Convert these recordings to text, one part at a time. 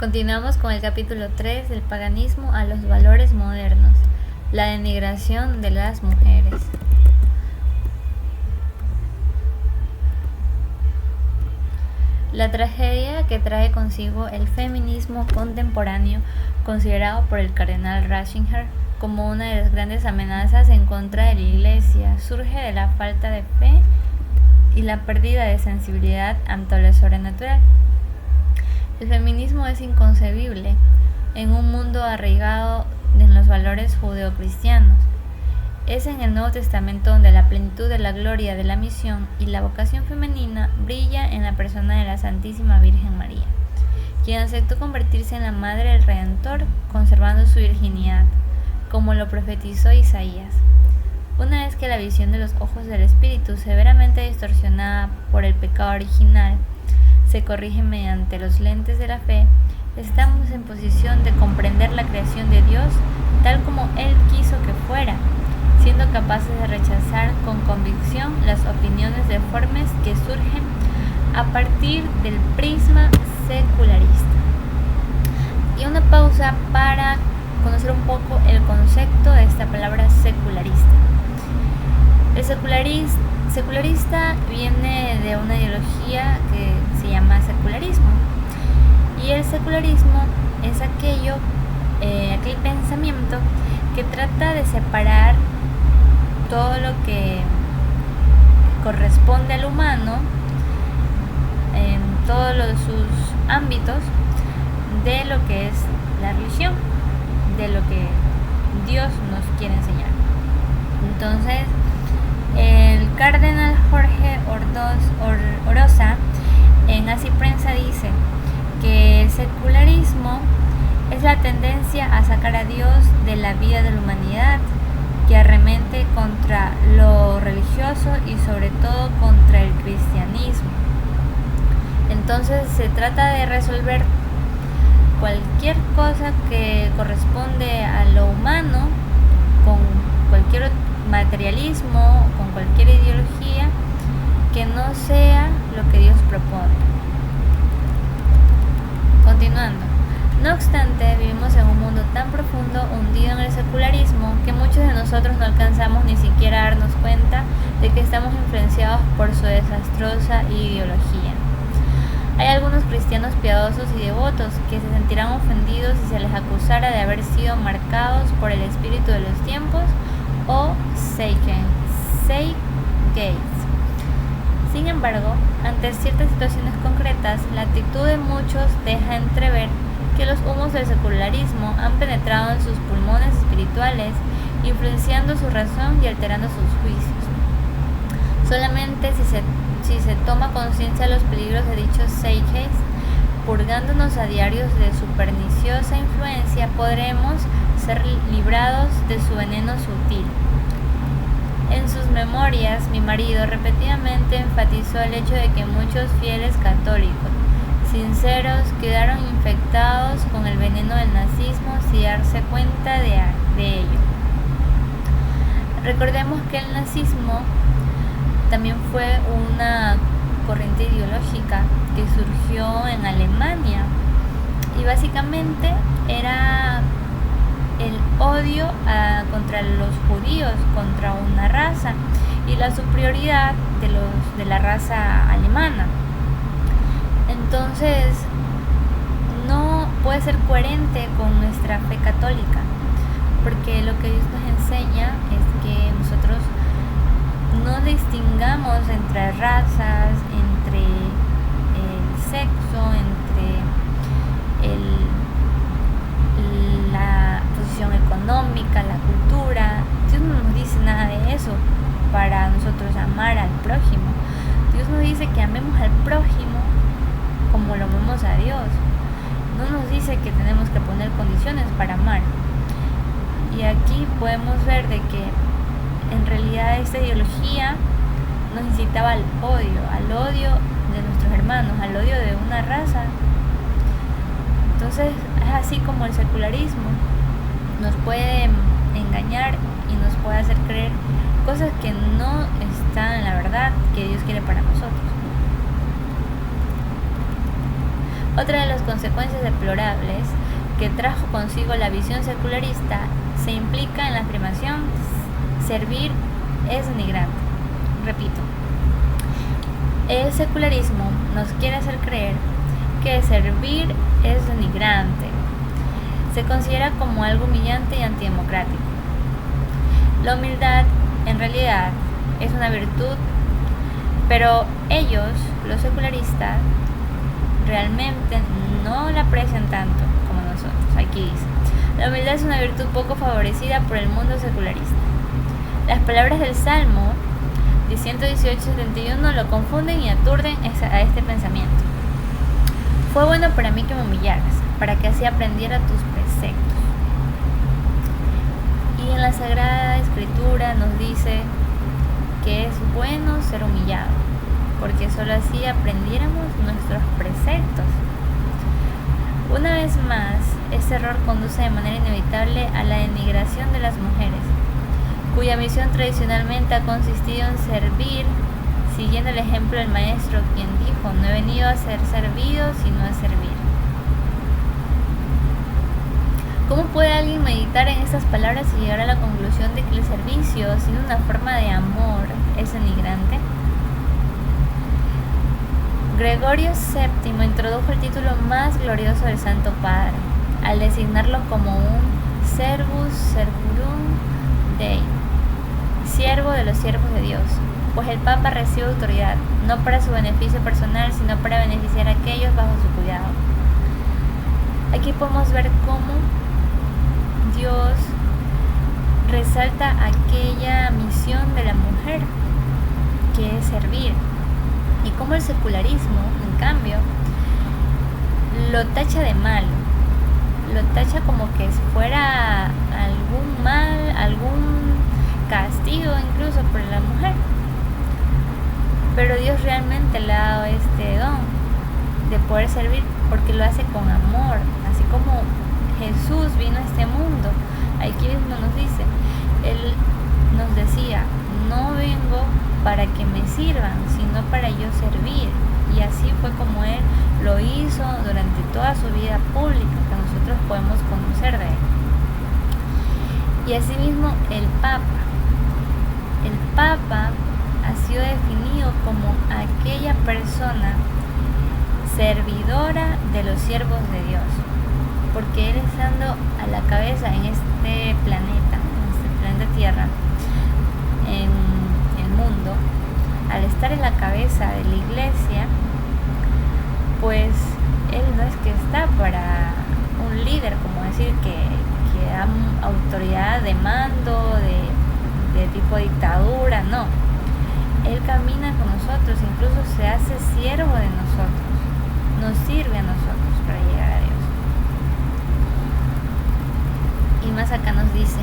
Continuamos con el capítulo 3 del paganismo a los valores modernos, la denigración de las mujeres. La tragedia que trae consigo el feminismo contemporáneo, considerado por el cardenal Ratzinger como una de las grandes amenazas en contra de la Iglesia, surge de la falta de fe y la pérdida de sensibilidad ante lo sobrenatural. El feminismo es inconcebible en un mundo arraigado en los valores judeocristianos. Es en el Nuevo Testamento donde la plenitud de la gloria de la misión y la vocación femenina brilla en la persona de la Santísima Virgen María, quien aceptó convertirse en la Madre del Redentor, conservando su virginidad, como lo profetizó Isaías. Una vez que la visión de los ojos del Espíritu, severamente distorsionada por el pecado original, se corrige mediante los lentes de la fe, estamos en posición de comprender la creación de Dios tal como Él quiso que fuera, siendo capaces de rechazar con convicción las opiniones deformes que surgen a partir del prisma secularista. Y una pausa para conocer un poco el concepto de esta palabra secularista. El secularista viene de una ideología que se llama secularismo, y el secularismo es aquel pensamiento que trata de separar todo lo que corresponde al humano en todos sus ámbitos de lo que es la religión, de lo que Dios nos quiere enseñar. Entonces, el cardenal Jorge Orosa en Así Prensa dice que el secularismo es la tendencia a sacar a Dios de la vida de la humanidad, que arremete contra lo religioso y sobre todo contra el cristianismo. Entonces se trata de resolver cualquier cosa que corresponde a lo humano con cualquier materialismo, con cualquier ideología que no sea lo que Dios propone. Continuando. No obstante, vivimos en un mundo tan profundo, hundido en el secularismo, que muchos de nosotros no alcanzamos ni siquiera a darnos cuenta de que estamos influenciados por su desastrosa ideología. Hay algunos cristianos piadosos y devotos que se sentirán ofendidos si se les acusara de haber sido marcados por el espíritu de los tiempos o Zeitgeist. Sin embargo, ante ciertas situaciones concretas, la actitud de muchos deja entrever que los humos del secularismo han penetrado en sus pulmones espirituales, influenciando su razón y alterando sus juicios. Solamente si se toma conciencia de los peligros de dicho Zeitgeist, purgándonos a diarios de su perniciosa influencia, podremos ser librados de su veneno sutil. En sus memorias, mi marido repetidamente enfatizó el hecho de que muchos fieles católicos sinceros quedaron infectados con el veneno del nazismo sin darse cuenta de ello. Recordemos que el nazismo también fue una corriente ideológica que surgió en Alemania y básicamente era el odio contra los judíos, contra una raza y la superioridad de la raza alemana. Entonces, no puede ser coherente con nuestra fe católica, porque lo que Dios nos enseña es que nosotros no distingamos entre razas, entre el sexo, entre la posición económica, la cultura. Dios no nos dice nada de eso para nosotros amar al prójimo. Dios nos dice que amemos al prójimo como lo amamos a Dios. No nos dice que tenemos que poner condiciones para amar. Y aquí podemos ver de que en realidad esta ideología nos incitaba al odio de nuestros hermanos, al odio de una raza. Entonces es así como el secularismo nos puede engañar y nos puede hacer creer cosas que no están en la verdad que Dios quiere para nosotros. Otra de las consecuencias deplorables que trajo consigo la visión secularista se implica en la afirmación: servir es denigrante. Repito, el secularismo nos quiere hacer creer que servir es denigrante. Se considera como algo humillante y antidemocrático. La humildad, en realidad, es una virtud, pero ellos, los secularistas, realmente no la aprecian tanto como nosotros. Aquí dice: la humildad es una virtud poco favorecida por el mundo secularista. Las palabras del Salmo 118:71 lo confunden y aturden a este pensamiento. Fue bueno para mí que me humillaras, para que así aprendiera tus preceptos. Y en la Sagrada Escritura nos dice que es bueno ser humillado, porque solo así aprendiéramos nuestros preceptos. Una vez más, este error conduce de manera inevitable a la denigración de las mujeres, cuya misión tradicionalmente ha consistido en servir, siguiendo el ejemplo del Maestro, quien dijo: no he venido a ser servido, sino a servir. ¿Cómo puede alguien meditar en estas palabras y llegar a la conclusión de que el servicio, sin una forma de amor, es denigrante? Gregorio VII introdujo el título más glorioso del Santo Padre, al designarlo como un servus servorum Dei, siervo de los siervos de Dios, pues el Papa recibe autoridad, no para su beneficio personal, sino para beneficiar a aquellos bajo su cuidado. Aquí podemos ver cómo Dios resalta aquella misión de la mujer, que es servir, y cómo el secularismo, en cambio, lo tacha de malo, lo tacha como que si fuera algún mal, algún castigo incluso por la mujer. Pero Dios realmente le ha dado este don de poder servir, porque lo hace con amor, así como Jesús vino a este mundo. Aquí mismo nos dice, Él nos decía: no vengo para que me sirvan, sino para yo servir. Y así fue como Él lo hizo durante toda su vida pública, que nosotros podemos conocer de Él. Y asimismo el Papa ha sido definido como aquella persona servidora de los siervos de Dios, porque Él, estando a la cabeza en este planeta Tierra, en el mundo, al estar en la cabeza de la iglesia, pues Él no es que está para un líder, como decir que da autoridad de mando, de tipo dictadura, no. Él camina con nosotros, incluso se hace siervo de nosotros, nos sirve a nosotros para llegar a Dios. Y más acá nos dice: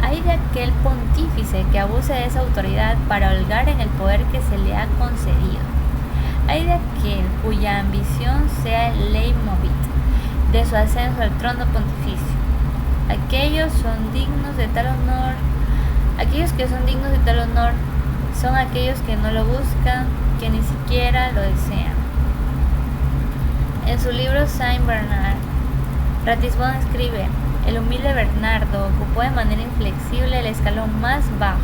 hay de aquel pontífice que abuse de esa autoridad para holgar en el poder que se le ha concedido. Hay de aquel cuya ambición sea el leitmotiv de su ascenso al trono pontificio. Aquellos que son dignos de tal honor son aquellos que no lo buscan, que ni siquiera lo desean. En su libro Saint Bernard, Ratisbonne escribe: el humilde Bernardo ocupó de manera inflexible el escalón más bajo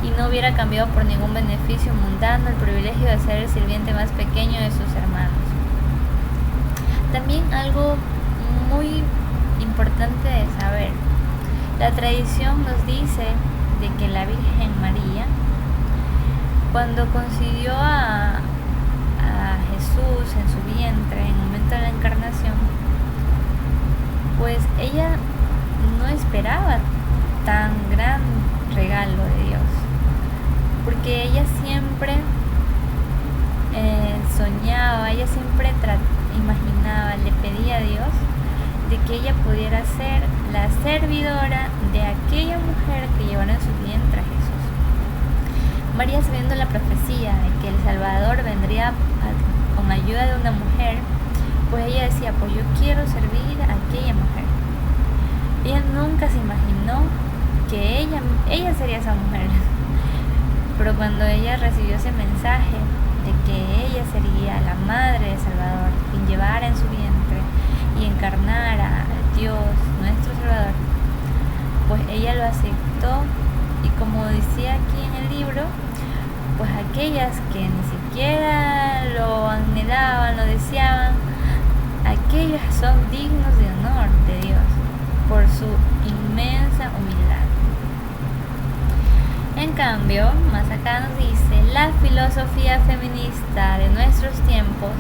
y no hubiera cambiado por ningún beneficio mundano el privilegio de ser el sirviente más pequeño de sus hermanos. También algo muy importante de saber: la tradición nos dice de que la Virgen María, cuando concibió a Jesús en su vientre en el momento de la encarnación, pues ella no esperaba tan gran regalo de Dios, porque ella siempre soñaba, ella siempre imaginaba, le pedía a Dios de que ella pudiera ser la servidora de aquella mujer que llevara en su vientre a Jesús. María, sabiendo la profecía de que el Salvador vendría con ayuda de una mujer, pues ella decía: pues yo quiero servir a aquella mujer. Ella nunca se imaginó que ella sería esa mujer. Pero cuando ella recibió ese mensaje de que ella sería la madre de Salvador, quien llevara en su vientre y encarnara a Dios, nuestro Salvador, pues ella lo aceptó, y como decía aquí en el libro, pues aquellas que ni siquiera lo anhelaban, lo deseaban, aquellos son dignos de honor de Dios por su inmensa humildad. En cambio, más acá nos dice, la filosofía feminista de nuestros tiempos,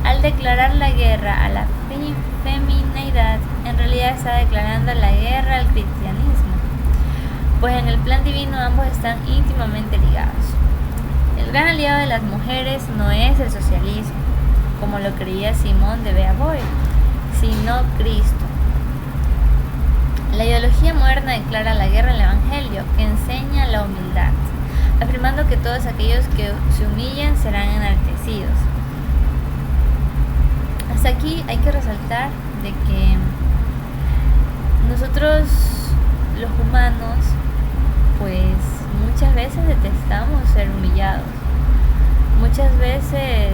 al declarar la guerra a la femineidad, en realidad está declarando la guerra al cristianismo, pues en el plan divino ambos están íntimamente ligados. El gran aliado de las mujeres no es el socialismo, como lo creía Simón de Beauvoir, sino Cristo. La ideología moderna declara la guerra al Evangelio, que enseña la humildad, afirmando que todos aquellos que se humillen serán enaltecidos. Hasta aquí hay que resaltar de que nosotros los humanos pues muchas veces detestamos ser humillados, muchas veces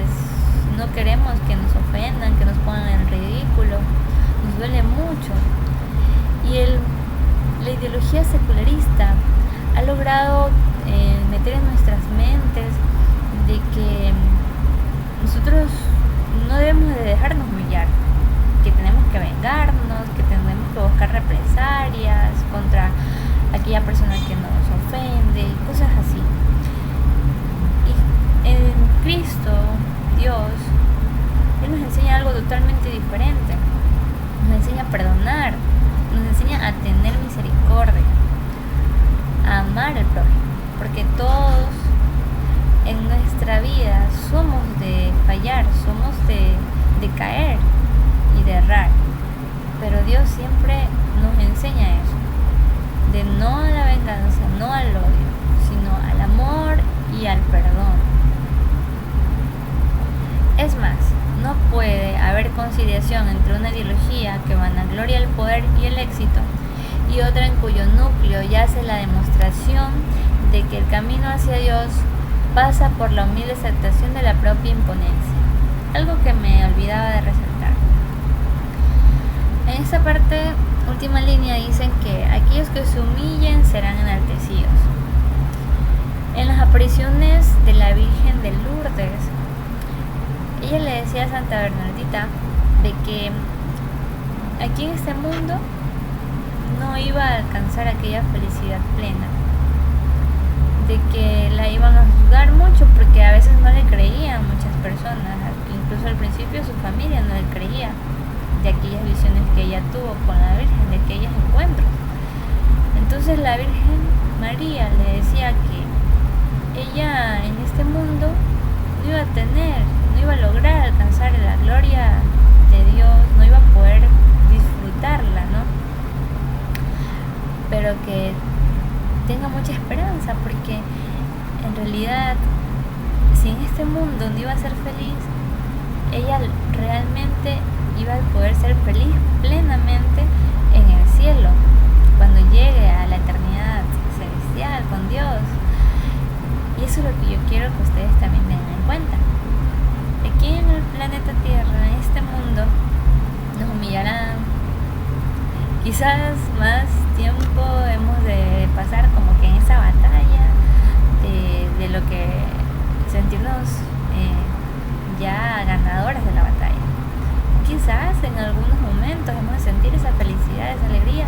no queremos que nos ofendan, que nos pongan en ridículo, nos duele mucho. Y la ideología secularista ha logrado meter en nuestras mentes de que nosotros no debemos de dejarnos humillar, que tenemos que vengarnos, que tenemos que buscar represalias contra aquella persona que nos ofende, cosas así. Y en Cristo, Dios, Él nos enseña algo totalmente diferente. Nos enseña a perdonar, nos enseña a tener misericordia, a amar al prójimo, porque todos en nuestra vida somos de fallar, somos de caer y de errar, pero Dios siempre nos enseña eso, de no a la venganza, no al odio, sino al amor y al perdón. Es más, no puede haber conciliación entre una ideología que vanagloria el poder y el éxito y otra en cuyo núcleo yace la demostración de que el camino hacia Dios pasa por la humilde aceptación de la propia imponencia, algo que me olvidaba de resaltar. En esta parte, última línea, dicen que aquellos que se humillen serán enaltecidos. En las apariciones de la Virgen de Lourdes, ella le decía a Santa Bernardita de que aquí en este mundo no iba a alcanzar aquella felicidad plena, de que la iban a juzgar mucho porque a veces no le creían muchas personas, incluso al principio su familia no le creía de aquellas visiones que ella tuvo con la Virgen, de aquellos encuentros. Entonces la Virgen María le decía que ella en este mundo no iba a tener, no iba a lograr alcanzar la gloria de Dios, no iba a poder disfrutarla, ¿no? Pero que tenga mucha esperanza, porque en realidad si en este mundo no iba a ser feliz, ella realmente iba a poder ser feliz plenamente en el cielo, cuando llegue a la eternidad celestial con Dios. Y eso es lo que yo quiero que ustedes también tengan en cuenta. Aquí en el planeta Tierra, en este mundo, nos humillarán. Quizás más tiempo hemos de pasar como que en esa batalla de lo que sentirnos ya ganadores de la batalla. Quizás en algunos momentos hemos de sentir esa felicidad, esa alegría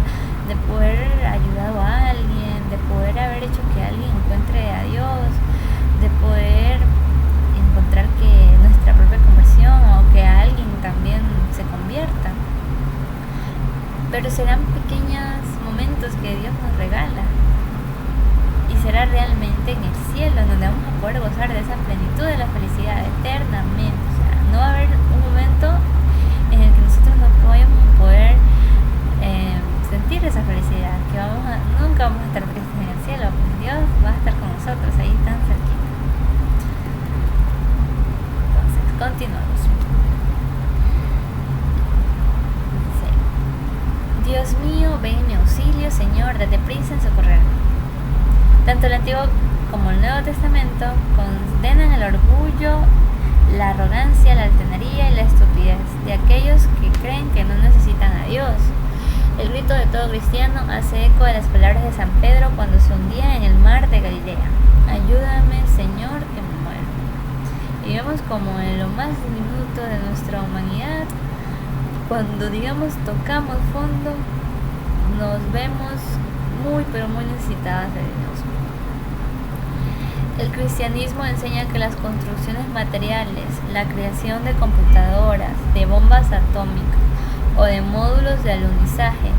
de poder haber ayudado a alguien, de poder haber hecho que alguien encuentre a Dios, de poder encontrar que nuestra propia conversión o que alguien también se convierta. Pero serán pequeños momentos que Dios nos regala, y será realmente en el cielo en donde vamos a poder gozar de esa plenitud de la felicidad eternamente. O sea, no va a haber un momento en el que nosotros no vayamos a poder sentir esa felicidad, que nunca vamos a estar tristes en el cielo, porque Dios va a estar con nosotros ahí tan cerquita. Entonces, continuamos. Dios mío, ven en mi auxilio, Señor, date prisa en socorrerme. Tanto el Antiguo como el Nuevo Testamento, condenan el orgullo, la arrogancia, la altanería y la estupidez de aquellos que creen que no necesitan a Dios. El grito de todo cristiano hace eco de las palabras de San Pedro cuando se hundía en el mar de Galilea: ayúdame, Señor, que me muero. Y vemos como en lo más diminuto de nuestra humanidad, cuando tocamos fondo, nos vemos muy pero muy necesitadas de Dios. El cristianismo enseña que las construcciones materiales, la creación de computadoras, de bombas atómicas o de módulos de alunizaje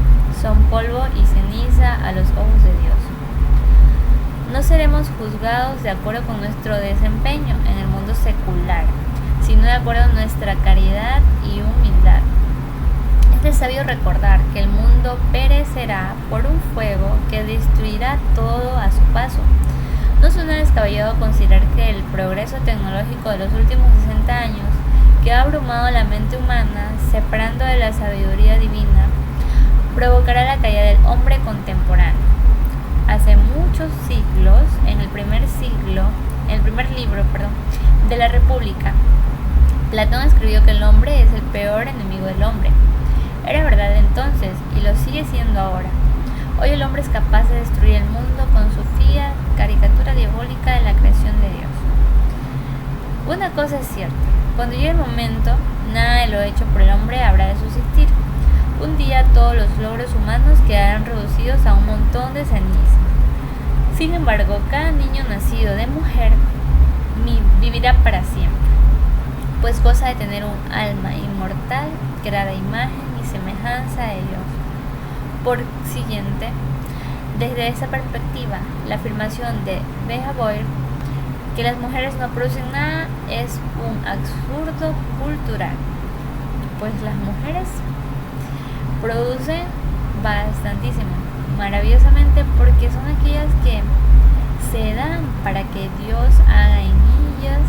son polvo y ceniza a los ojos de Dios. No seremos juzgados de acuerdo con nuestro desempeño en el mundo secular, sino de acuerdo a nuestra caridad y humildad. Es necesario recordar que el mundo perecerá por un fuego que destruirá todo a su paso. No suena descabellado considerar que el progreso tecnológico de los últimos 60 años, que ha abrumado la mente humana, separando de la sabiduría divina, provocará la caída del hombre contemporáneo. Hace muchos siglos, en el primer libro de la República, Platón escribió que el hombre es el peor enemigo del hombre. Era verdad entonces y lo sigue siendo ahora. Hoy el hombre es capaz de destruir el mundo con su fía caricatura diabólica de la creación de Dios. Una cosa es cierta: cuando llegue el momento, nada de lo hecho por el hombre habrá de subsistir. Un día todos los logros humanos quedarán reducidos a un montón de ceniza. Sin embargo, cada niño nacido de mujer vivirá para siempre, pues goza de tener un alma inmortal creada a imagen y semejanza de Dios. Por siguiente, desde esa perspectiva, la afirmación de Boyer que las mujeres no producen nada es un absurdo cultural, pues las mujeres producen bastantísimo, maravillosamente, porque son aquellas que se dan para que Dios haga en ellas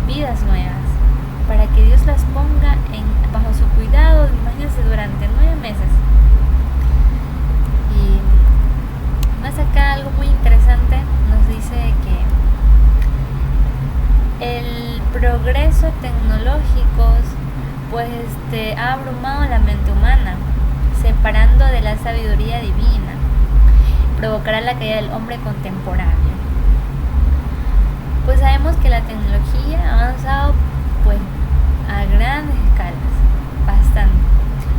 vidas nuevas, para que Dios las ponga bajo su cuidado, imagínense, durante 9 meses. Y más acá algo muy interesante nos dice que el progreso tecnológico ha abrumado la mente humana, separando de la sabiduría divina, provocará la caída del hombre contemporáneo. Pues sabemos que la tecnología ha avanzado a grandes escalas, bastante.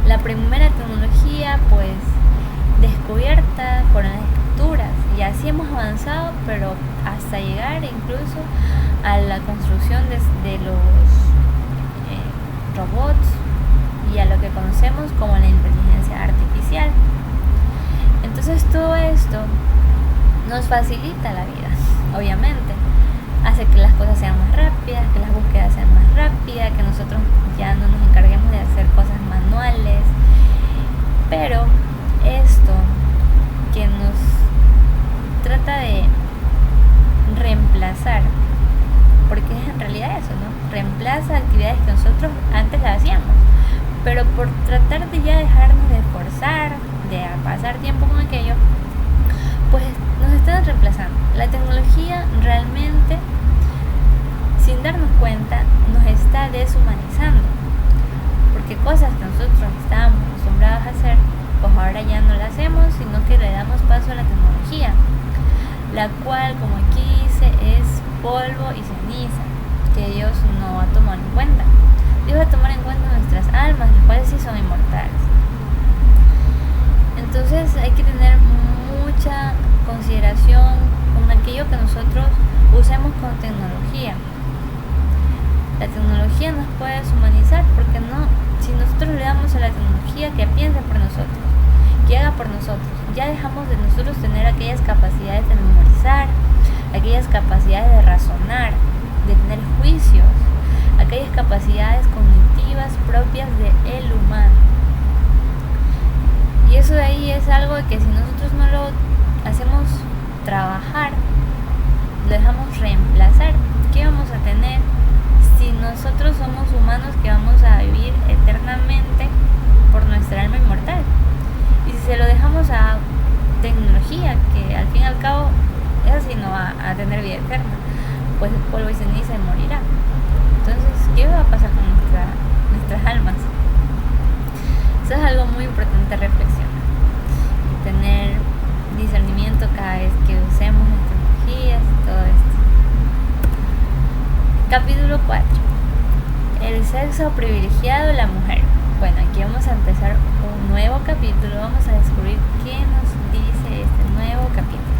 La primera tecnología descubierta fueron las escrituras, y así hemos avanzado, pero hasta llegar incluso a la construcción de los robots y a lo que conocemos como la inteligencia artificial. Entonces todo esto nos facilita la vida, obviamente. Hace que las cosas sean más rápidas, que las búsquedas sean más rápidas, que nosotros ya no nos encarguemos de hacer cosas manuales. Pero esto que nos trata de reemplazar, porque es en realidad eso, ¿no? Reemplaza actividades que nosotros antes las hacíamos, pero por tratar de ya dejarnos de esforzar, de pasar tiempo con aquello, pues nos están reemplazando. La tecnología realmente, sin darnos cuenta, nos está deshumanizando, porque cosas que nosotros estábamos acostumbrados a hacer, pues ahora ya no las hacemos, sino que le damos paso a la tecnología, la cual, como aquí dice, es polvo y ceniza, que Dios no va a tomar en cuenta. Dios va a tomar en cuenta nuestras almas, las cuales sí son inmortales. Entonces hay que tener mucha consideración con aquello que nosotros usemos con tecnología. La tecnología nos puede deshumanizar, porque si nosotros le damos a la tecnología que piense por nosotros, que haga por nosotros, ya dejamos de nosotros tener aquellas capacidades de memorizar, aquellas capacidades de razonar, de tener juicios, aquellas capacidades cognitivas propias del humano. Y eso de ahí es algo que si nosotros no lo hacemos trabajar, lo dejamos reemplazar, ¿qué vamos a tener si nosotros somos humanos que vamos a vivir eternamente por nuestra alma inmortal? Y si se lo dejamos a tecnología, que al fin y al cabo es así, no va Eso es algo muy importante reflexionar y tener discernimiento cada vez que usemos estas energías y todo esto. Capítulo 4. El sexo privilegiado de la mujer. Bueno, aquí vamos a empezar un nuevo capítulo. Vamos a descubrir qué nos dice este nuevo capítulo.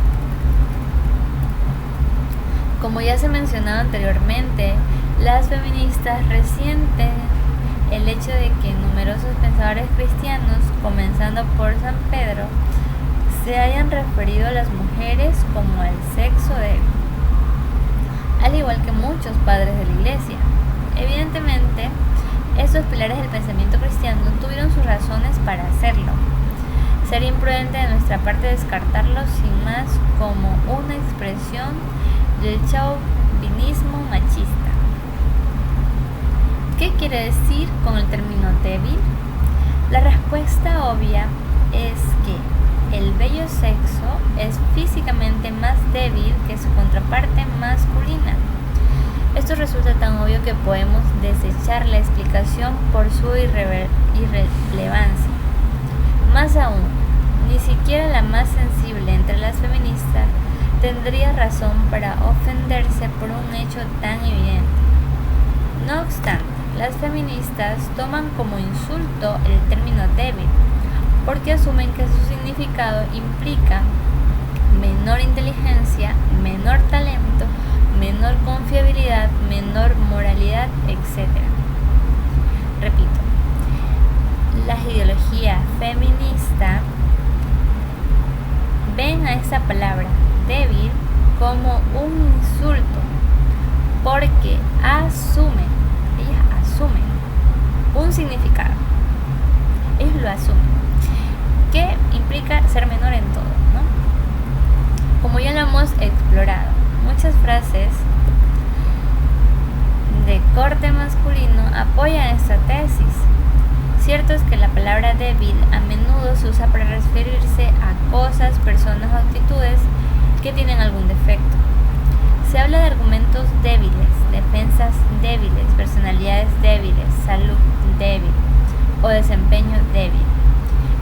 Como ya se mencionaba anteriormente, las feministas resienten el hecho de que numerosos pensadores cristianos, comenzando por San Pedro, se hayan referido a las mujeres como el sexo débil, al igual que muchos padres de la Iglesia. Evidentemente, estos pilares del pensamiento cristiano tuvieron sus razones para hacerlo. Sería imprudente de nuestra parte descartarlo sin más como una expresión del chauvinismo machista. ¿Qué quiere decir con el término débil? La respuesta obvia es que el bello sexo es físicamente más débil que su contraparte masculina. Esto resulta tan obvio que podemos desechar la explicación por su irrelevancia. Más aún, ni siquiera la más sensible entre las feministas tendría razón para ofenderse por un hecho tan evidente. No obstante, las feministas toman como insulto el término débil, porque asumen que su significado implica menor inteligencia, menor talento, menor confiabilidad, menor moralidad, etc. Repito, la ideología feminista ven a esta palabra débil como un insulto, porque ellas asumen un significado, ellos lo asumen, que implica ser menor en todo, ¿no? Como ya lo hemos explorado, muchas frases de corte masculino apoyan esta tesis. Cierto es que la palabra débil a menudo se usa para referirse a cosas, personas o actitudes que tienen algún defecto. Se habla de argumentos débiles, defensas débiles, personalidades débiles, salud débil o desempeño débil.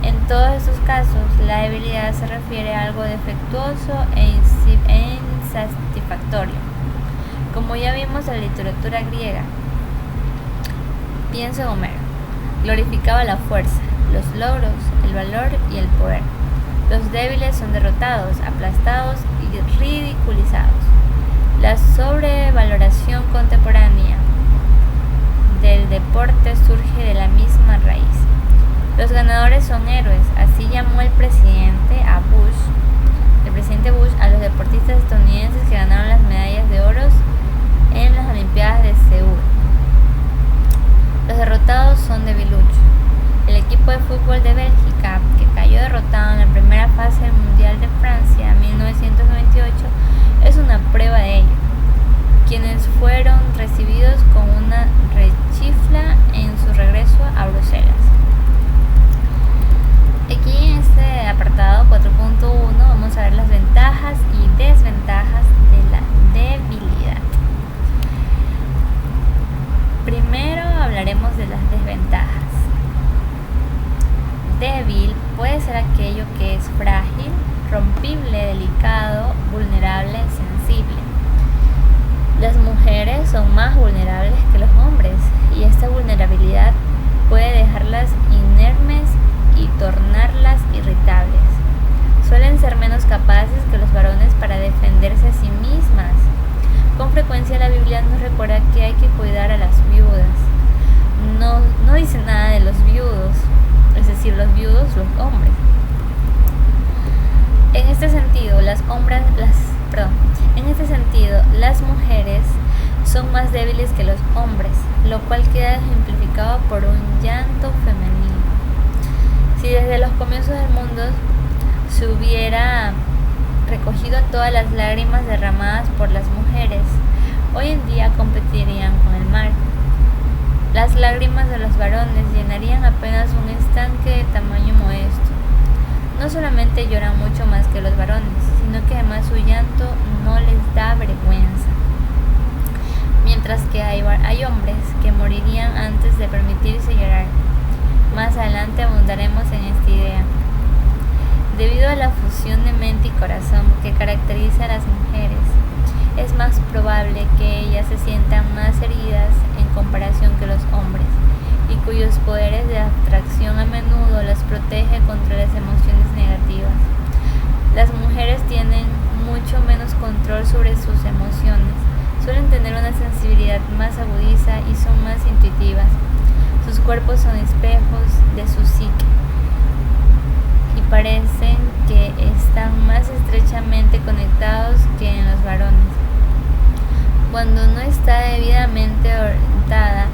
En todos estos casos, la debilidad se refiere a algo defectuoso e insatisfactorio. Como ya vimos en la literatura griega, pienso en Homero, glorificaba la fuerza, los logros, el valor y el poder. Los débiles son derrotados, aplastados y ridiculizados. La sobrevaloración contemporánea del deporte surge de la misma raíz. Los ganadores son héroes, así llamó el presidente Bush a los deportistas estadounidenses que ganaron las medallas de oro en las Olimpiadas de Seúl. Los derrotados son debiluchos. El equipo de fútbol de Bélgica, que cayó derrotado en la primera fase del Mundial de Francia en 1998, es una prueba de ello, quienes fueron recibidos con una rechifla en su regreso a Bruselas. Aquí en este apartado 4.1 vamos a ver las ventajas y desventajas de la debilidad. Primero hablaremos de las desventajas. Débil puede ser aquello que es frágil, rompible, delicado, vulnerable, sensible. Las mujeres son más vulnerables que los hombres y esta vulnerabilidad puede dejarlas inermes y tornarlas irritables. Suelen ser menos capaces que los varones para defenderse a sí mismas. Con frecuencia la Biblia nos recuerda que hay que cuidar a las viudas. No dice nada de los viudos, es decir, los viudos, los hombres. En este sentido, las mujeres son más débiles que los hombres, lo cual queda ejemplificado por un llanto femenino. Si desde los comienzos del mundo se hubiera recogido todas las lágrimas derramadas por las mujeres, hoy en día competirían con el mar. Las lágrimas de los varones llenarían apenas un estanque de tamaño modesto. No solamente lloran mucho más que los varones, sino que además su llanto no les da vergüenza. Mientras que hay hombres que morirían antes de permitirse llorar. Más adelante abundará fusión de mente y corazón que caracteriza a las mujeres, es más probable que ellas se sientan más heridas en comparación que los hombres, y cuyos poderes de abstracción a menudo las protege contra las emociones negativas. Las mujeres tienen mucho menos control sobre sus emociones, suelen tener una sensibilidad más agudiza y son más intuitivas. Sus cuerpos son espejos de su psique y parecen que están más estrechamente conectados que en los varones. Cuando no está debidamente orientada,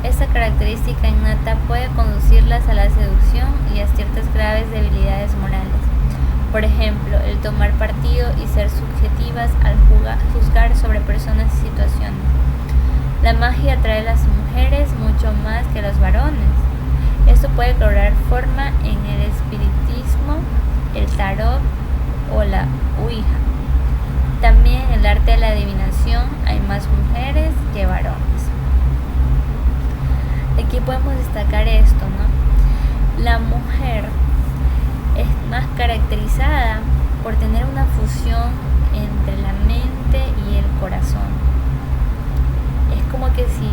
esta característica innata puede conducirlas a la seducción y a ciertas graves debilidades morales. Por ejemplo, el tomar partido y ser subjetivas al juzgar sobre personas y situaciones. La magia atrae a las mujeres mucho más que a los varones. Esto puede cobrar forma en el espiritismo, el tarot o la ouija. También en el arte de la adivinación hay más mujeres que varones. Aquí podemos destacar esto, ¿no? La mujer es más caracterizada por tener una fusión entre la mente y el corazón. Es como que si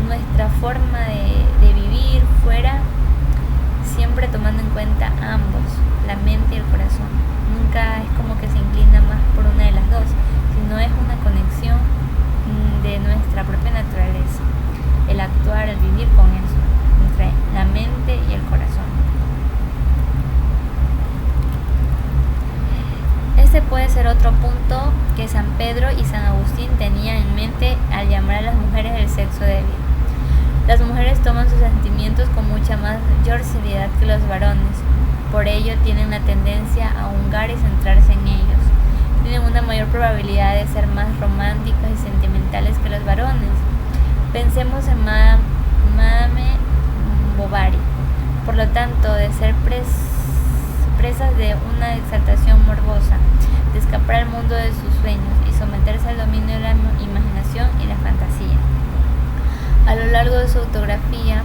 nuestra forma de vivir fuera siempre tomando en cuenta ambos, la mente y el corazón. Nunca es como que se inclina más por una de las dos, sino es una conexión de nuestra propia naturaleza, el actuar, el vivir con eso, entre la mente y el corazón. Este puede ser otro punto que San Pedro y San Agustín tenían en mente al llamar a las mujeres el sexo débil. Las mujeres toman sus sentimientos con mucha mayor seriedad que los varones, por ello tienen la tendencia a ahondar y centrarse en ellos. Tienen una mayor probabilidad de ser más románticas y sentimentales que los varones. Pensemos en Madame Bovary. Por lo tanto, de ser presas de una exaltación morbosa, de escapar al mundo de sus sueños y someterse al dominio de la imaginación y la fantasía. A lo largo de su autobiografía,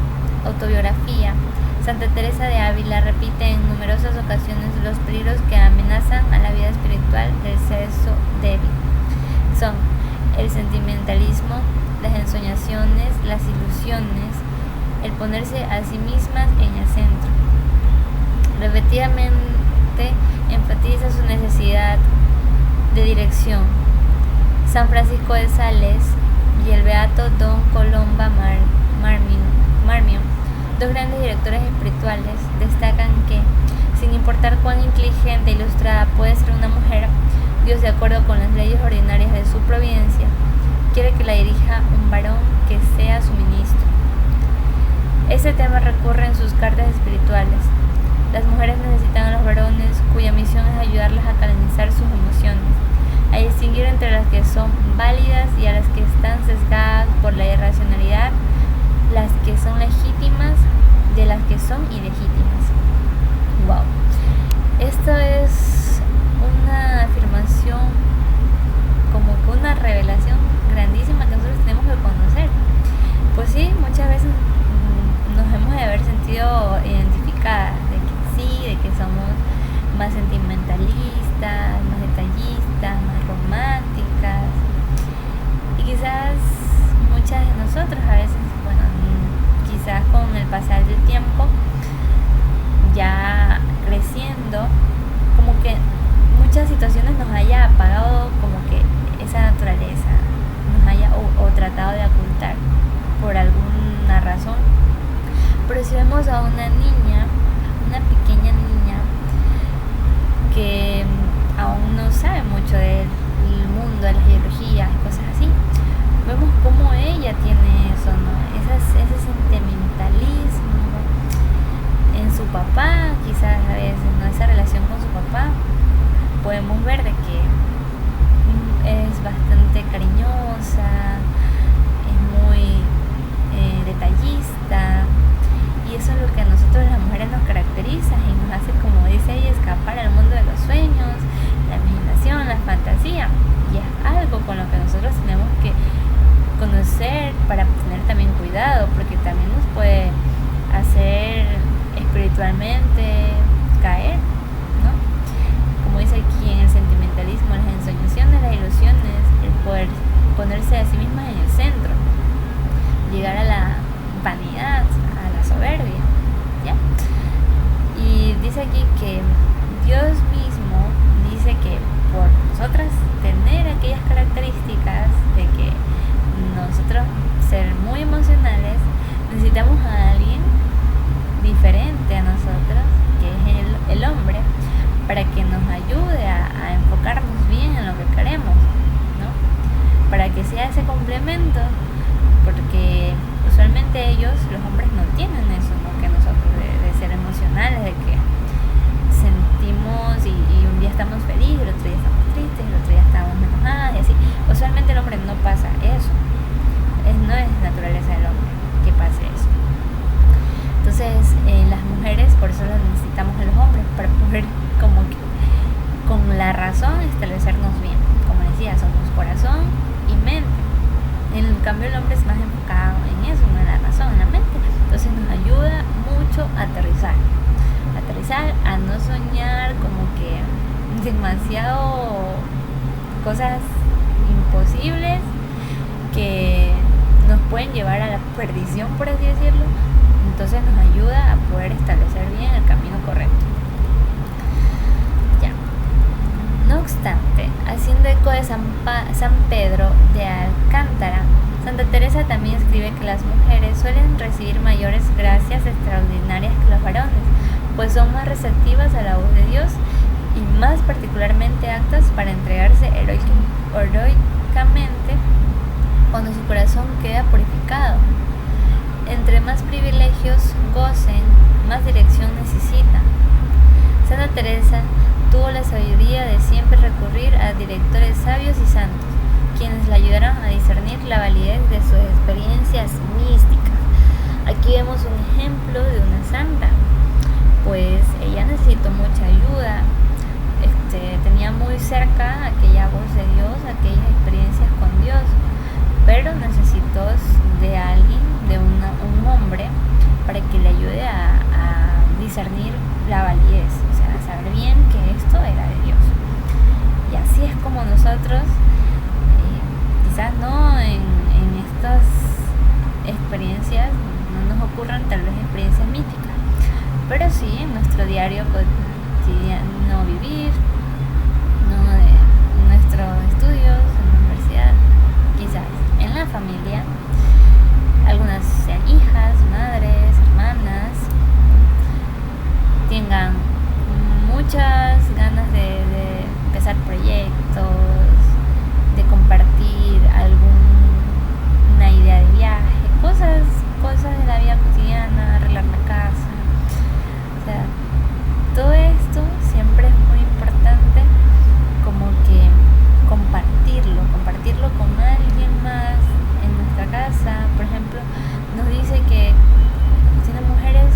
Santa Teresa de Ávila repite en numerosas ocasiones los peligros que amenazan a la vida espiritual del sexo débil. Son el sentimentalismo, las ensoñaciones, las ilusiones, el ponerse a sí mismas en el centro. Repetidamente enfatiza su necesidad de dirección. San Francisco de Sales y el beato Don Colomba Marmion, dos grandes directores espirituales, destacan que, sin importar cuán inteligente e ilustrada puede ser una mujer, Dios, de acuerdo con las leyes ordinarias de su providencia, quiere que la dirija un varón que sea su ministro. Este tema recurre en sus cartas espirituales. Las mujeres necesitan a los varones cuya misión es ayudarlas a canalizar sus emociones, a distinguir entre las que son válidas y a las que están sesgadas por la irracionalidad, las que son legítimas de las que son ilegítimas. Wow. Esto es una afirmación, como que una revelación grandísima que nosotros tenemos que conocer. Pues sí, muchas veces nos hemos de haber sentido identificadas, de que sí, de que somos más sentimentalistas, más detallistas, más románticas. Y quizás muchas de nosotros a veces, bueno, quizás con el pasar del tiempo, ya creciendo, como que muchas situaciones nos haya apagado como que esa naturaleza, nos haya o tratado de ocultar por alguna razón. Pero si vemos a una niña, una pequeña niña que aún no sabe mucho del mundo, de las ideologías y cosas así, vemos cómo ella tiene eso, ¿no? Ese sentimentalismo en su papá, quizás a veces, ¿no? Esa relación con su papá, podemos ver de que es bastante cariñosa, es muy detallista, y eso es lo que a nosotros las mujeres nos caracteriza y nos hace, como dice ella, escapar al mundo de los sueños, la imaginación, la fantasía, y es algo con lo que nosotros tenemos que conocer para tener también cuidado, porque también dice aquí que Dios mismo dice que por nosotras tener aquellas características de que nosotros ser muy emocionales, necesitamos a alguien diferente a nosotros, que es el hombre, para que nos ayude a enfocarnos bien en lo que queremos, ¿no? Para que sea ese complemento, porque usualmente ellos, los hombres, no tienen eso, ¿no? Que nosotros, de ser emocionales, de que sentimos y un día estamos felices, el otro día estamos tristes, el otro día estamos enojadas y así. Usualmente el hombre no pasa eso, no es naturaleza del hombre que pase eso. Entonces las mujeres por eso las necesitamos a los hombres, para poder como que con la razón establecernos bien. Como decía, somos corazón y mente. En cambio el hombre es más enfocado en eso, no en la razón, en la mente. Entonces nos ayuda mucho a aterrizar, a no soñar como que demasiado cosas imposibles que nos pueden llevar a la perdición, por así decirlo. Entonces nos ayuda a poder establecer bien el camino correcto. Ya. No obstante, haciendo eco de San Pedro de Alcántara, Santa Teresa también escribe que las mujeres suelen recibir mayores gracias extraordinarias que los varones, pues son más receptivas a la voz de Dios y más particularmente aptas para entregarse heroicamente cuando su corazón queda purificado. Entre más privilegios gocen, más dirección necesitan. Santa Teresa tuvo la sabiduría de siempre recurrir a directores sabios y santos, quienes la ayudaron a discernir la validez de sus experiencias místicas. Aquí vemos un ejemplo de una santa, pues ella necesitó mucha ayuda, tenía muy cerca aquella voz de Dios, aquellas experiencias con Dios, pero necesitó de alguien, de un hombre, para que le ayude a discernir la validez, o sea, a saber bien que esto era de Dios. Y así es como nosotros, quizás no en estas experiencias, no nos ocurran tal vez experiencias místicas, pero sí en nuestro diario cotidiano vivir, no de nuestros estudios en la universidad, quizás en la familia, algunas sean hijas, madres, hermanas, tengan muchas ganas de empezar proyectos, de compartir alguna idea de viaje, cosas de la vida cotidiana, arreglar la casa. O sea, todo esto siempre es muy importante, como que compartirlo con alguien más en nuestra casa. Por ejemplo, nos dice que siendo mujeres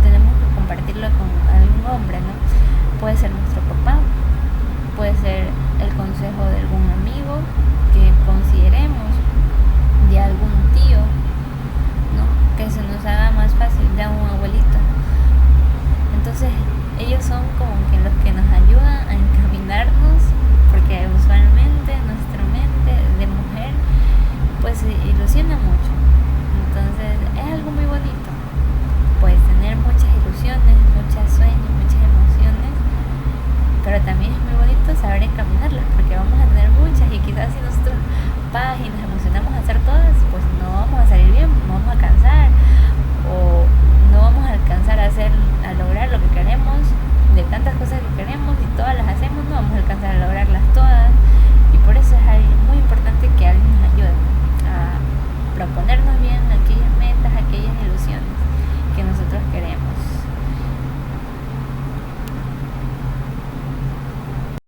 tenemos que compartirlo con algún hombre, ¿no? Puede ser nuestro papá, puede ser el consejo de algún amigo que consideremos, de algún tío, ¿no? Que se nos haga más fácil, de un abuelito. Entonces ellos son como que los que nos ayudan a encaminarnos, porque usualmente nuestra mente de mujer pues se ilusiona mucho. Entonces es algo muy bonito, pues tener muchas ilusiones, muchos sueños, muchas emociones, pero también es muy bonito saber encaminarlas, porque vamos a tener muchas y quizás si nosotros y nos emocionamos a hacer todas, pues no vamos a salir bien, no vamos a alcanzar, o no vamos a alcanzar a lograr lo que queremos, de tantas cosas que queremos, y todas las hacemos, no vamos a alcanzar a lograrlas todas. Y por eso es muy importante que alguien nos ayude a proponernos bien,